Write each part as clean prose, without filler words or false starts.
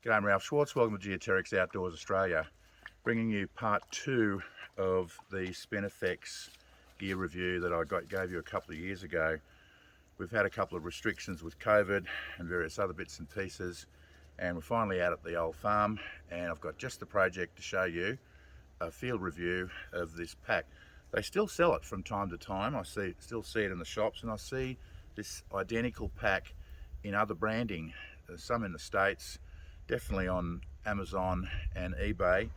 G'day, I'm Ralph Schwartz. Welcome to Geoterrics Outdoors Australia, bringing you part 2 of the Spinifex gear review that I gave you a couple of years ago. We've had a couple of restrictions with COVID and various other bits and pieces, and we're finally out at the old farm, and I've got just the project to show you a field review of this pack. They still sell it from time to time. I still see it in the shops, and I see this identical pack in other branding. There's some in the States, definitely on Amazon and eBay.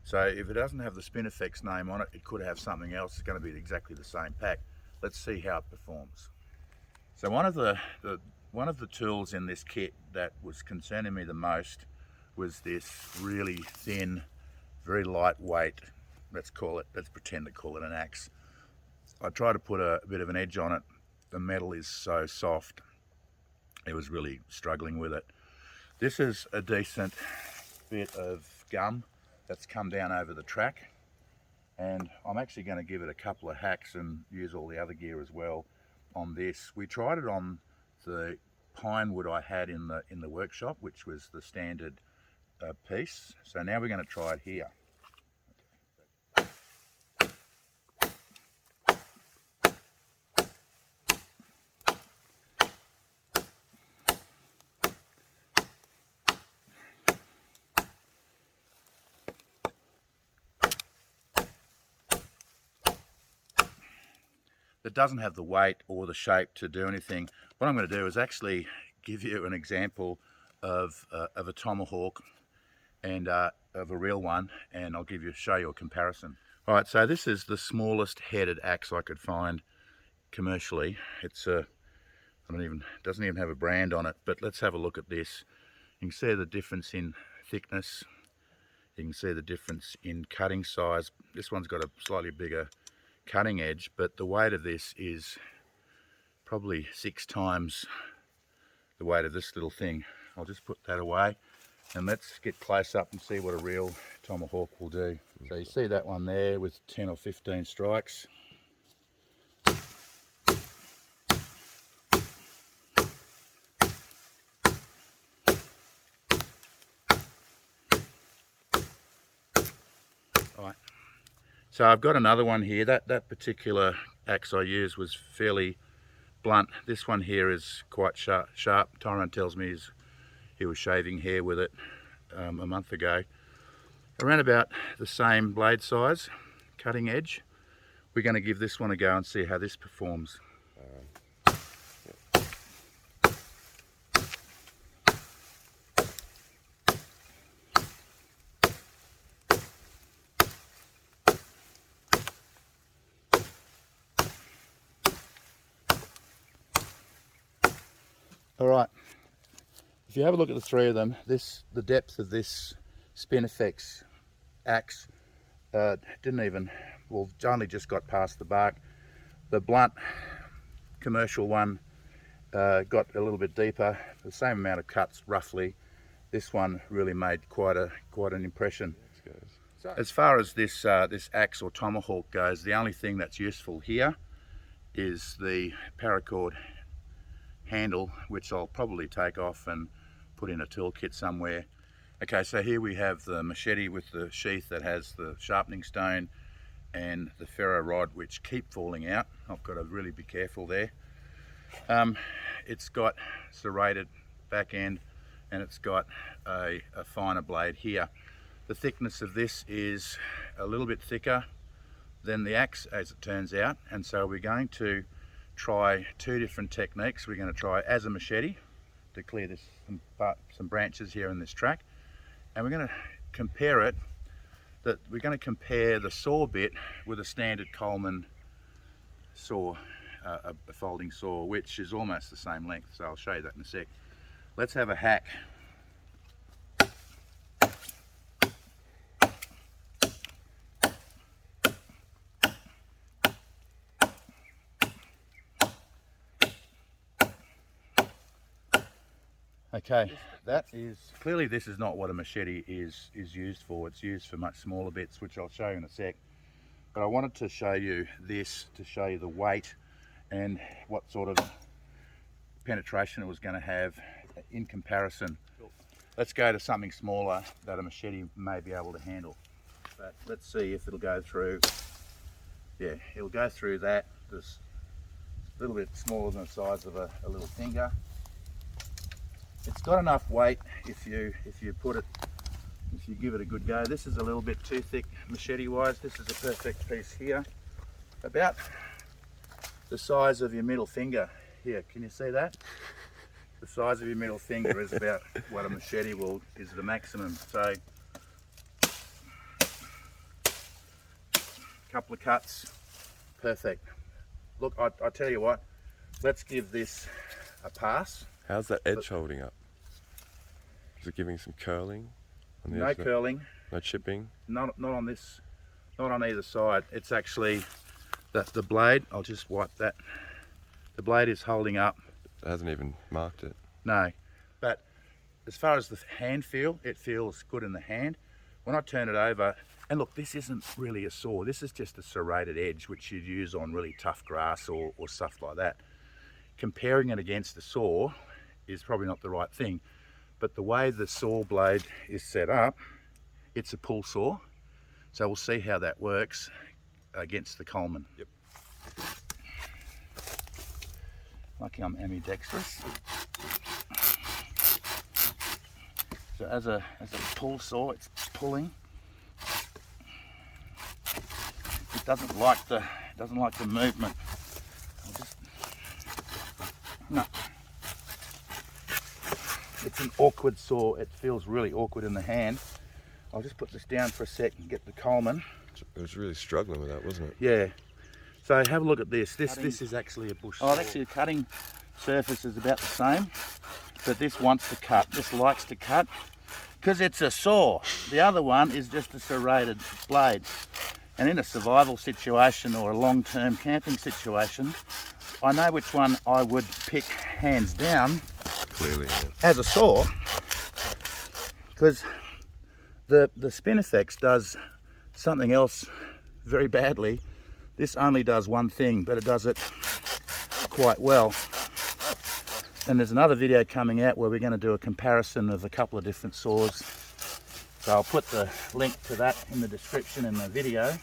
So if it doesn't have the Spinifex name on it, it could have something else. It's going to be exactly the same pack. Let's see how it performs. So one of the tools in this kit that was concerning me the most was this really thin, very lightweight, let's pretend to call it an axe. I tried to put a bit of an edge on it. The metal is so soft. It was really struggling with it. This is a decent bit of gum that's come down over the track, and I'm actually going to give it a couple of hacks and use all the other gear as well on this. We tried it on the pine wood I had in the workshop, which was the standard piece. So now we're going to try it here. That doesn't have the weight or the shape to do anything. What I'm going to do is actually give you an example of a Tomahawk and of a real one, and I'll show you a comparison. All right, so this is the smallest headed axe I could find commercially. It's doesn't even have a brand on it, but let's have a look at this. You can see the difference in thickness. You can see the difference in cutting size. This one's got a slightly bigger cutting edge, but the weight of this is probably 6 times the weight of this little thing. I'll just put that away and let's get close up and see what a real Tomahawk will do. So you see that one there with 10 or 15 strikes. So I've got another one here. That particular axe I used was fairly blunt. This one here is quite sharp. Tyrone tells me he was shaving hair with it a month ago. Around about the same blade size, cutting edge. We're going to give this one a go and see how this performs. All right, if you have a look at the three of them, the depth of this Spinifex axe only just got past the bark. The blunt commercial one got a little bit deeper, the same amount of cuts roughly. This one really made quite an impression. So, as far as this axe or Tomahawk goes, the only thing that's useful here is the paracord handle, which I'll probably take off and put in a toolkit somewhere. Okay, so here we have the machete with the sheath that has the sharpening stone and the ferro rod, which keep falling out. I've got to really be careful there. It's got serrated back end and it's got a finer blade here. The thickness of this is a little bit thicker than the axe, as it turns out, and so we're going to try 2 different techniques. We're going to try as a machete to clear some branches here in this track, and we're going to compare the saw bit with a standard Coleman saw, a folding saw, which is almost the same length. So I'll show you that in a sec. Let's have a hack. Okay, clearly this is not what a machete is used for. It's used for much smaller bits, which I'll show you in a sec. But I wanted to show you this to show you the weight and what sort of penetration it was going to have in comparison. let's go to something smaller that a machete may be able to handle. But let's see if it'll go through. Yeah, it'll go through that. Just a little bit smaller than the size of a little finger. It's got enough weight if you give it a good go. This is a little bit too thick machete wise. This is a perfect piece here. About the size of your middle finger. Here, can you see that? The size of your middle finger is about what a machete is the maximum. So, couple of cuts, perfect. Look, I tell you what, let's give this a pass. How's that edge holding up? Is it giving some curling? On the No edge? curling. No chipping? Not on this, not on either side. It's actually the blade. I'll just wipe that. The blade is holding up. It hasn't even marked it. No, but as far as the hand feel, it feels good in the hand. When I turn it over, and look, this isn't really a saw. This is just a serrated edge, which you'd use on really tough grass or stuff like that. Comparing it against the saw is probably not the right thing. But the way the saw blade is set up, it's a pull saw. So we'll see how that works against the Coleman. Yep. Lucky I'm ambidextrous. So as a pull saw, it's pulling. It doesn't like the movement. No. It's an awkward saw. It feels really awkward in the hand. I'll just put this down for a sec and get the Coleman. It was really struggling with that, wasn't it? Yeah. So have a look at this. This is actually a bush saw. Actually the cutting surface is about the same, but this wants to cut. This likes to cut because it's a saw. The other one is just a serrated blade. And in a survival situation or a long-term camping situation, I know which one I would pick hands down. Clearly, yeah. As a saw, because the Spinifex does something else very badly. This only does one thing, but it does it quite well. And there's another video coming out where we're going to do a comparison of a couple of different saws. So I'll put the link to that in the description in the video.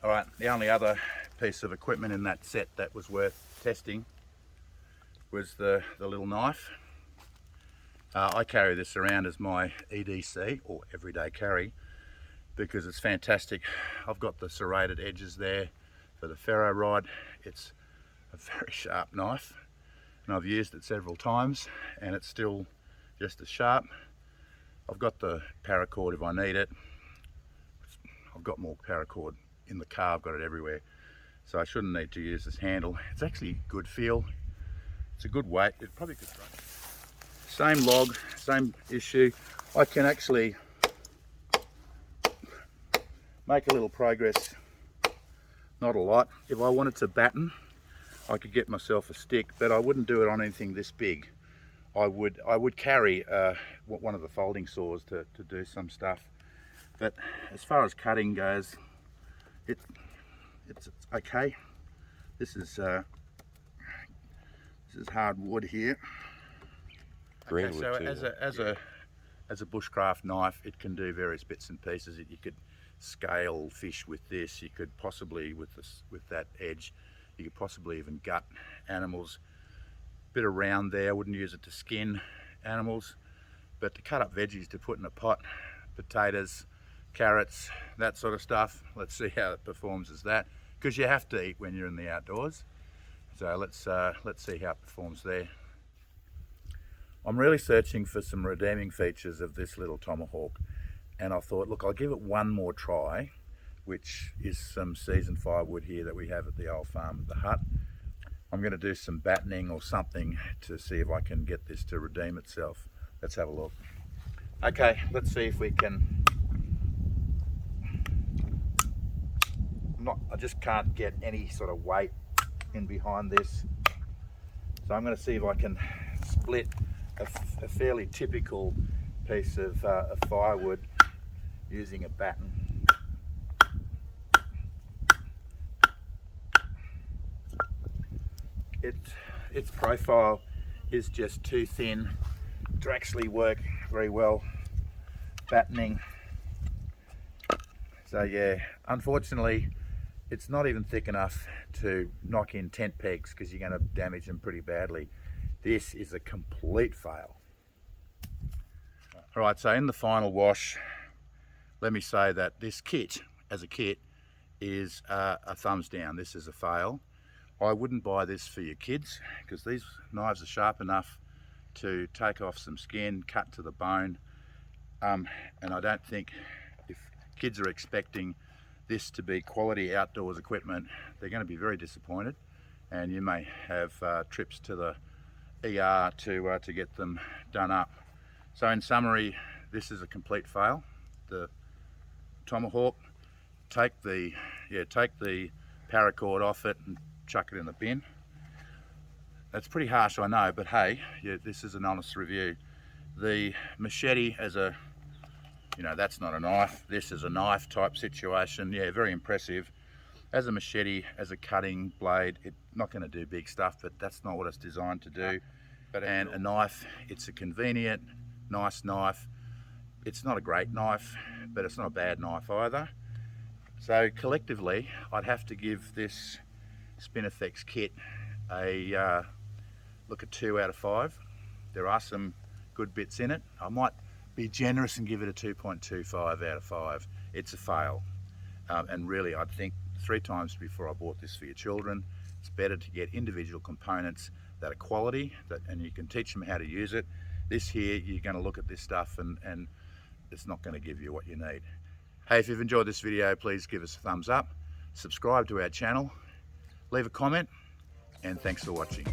All right, the only other piece of equipment in that set that was worth testing was the little knife. I carry this around as my EDC, or everyday carry, because it's fantastic. I've got the serrated edges there for the ferro rod. It's a very sharp knife, and I've used it several times, and it's still just as sharp. I've got the paracord if I need it. I've got more paracord in the car, I've got it everywhere. So I shouldn't need to use this handle. It's actually good feel. It's a good weight, it probably could run. Same log, same issue. I can actually make a little progress, not a lot. If I wanted to batten, I could get myself a stick, but I wouldn't do it on anything this big. I would carry one of the folding saws to do some stuff. But as far as cutting goes, it's okay. This is hard wood here. Okay, so as a bushcraft knife, it can do various bits and pieces. You could scale fish with this. You could possibly with that edge, you could possibly even gut animals. Bit around there. I wouldn't use it to skin animals, but to cut up veggies to put in a pot, potatoes, carrots, that sort of stuff. Let's see how it performs as that, because you have to eat when you're in the outdoors. So let's see how it performs there. I'm really searching for some redeeming features of this little Tomahawk, and I thought, look, I'll give it one more try, which is some seasoned firewood here that we have at the old farm at the hut. I'm going to do some battening or something to see if I can get this to redeem itself. Let's have a look. Okay, let's see if we can. I just can't get any sort of weight in behind this. So I'm going to see if I can split a fairly typical piece of firewood using a batten. Its profile is just too thin to actually work very well, battening. So yeah, unfortunately it's not even thick enough to knock in tent pegs because you're going to damage them pretty badly. This is a complete fail. Alright, so in the final wash, let me say that this kit, as a kit, is a thumbs down. This is a fail. I wouldn't buy this for your kids because these knives are sharp enough to take off some skin, cut to the bone, and I don't think if kids are expecting this to be quality outdoors equipment, they're going to be very disappointed, and you may have trips to the ER to get them done up. So in summary, this is a complete fail. The Tomahawk, take the paracord off it and chuck it in the bin. That's pretty harsh, I know, but hey, yeah, this is an honest review. The Machete as a, that's not a knife. This is a knife type situation. Yeah, very impressive. As a machete, as a cutting blade, it's not going to do big stuff, but that's not what it's designed to do. And a knife, it's a convenient, nice knife. It's not a great knife, but it's not a bad knife either. So collectively, I'd have to give this Spinifex kit a 2 out of 5. There are some good bits in it. I might be generous and give it a 2.25 out of 5. It's a fail. And really, I'd think 3 times before I bought this for your children. It's better to get individual components that are quality, and you can teach them how to use it. This here, you're going to look at this stuff and it's not going to give you what you need. Hey, if you've enjoyed this video, please give us a thumbs up, subscribe to our channel, leave a comment, and thanks for watching.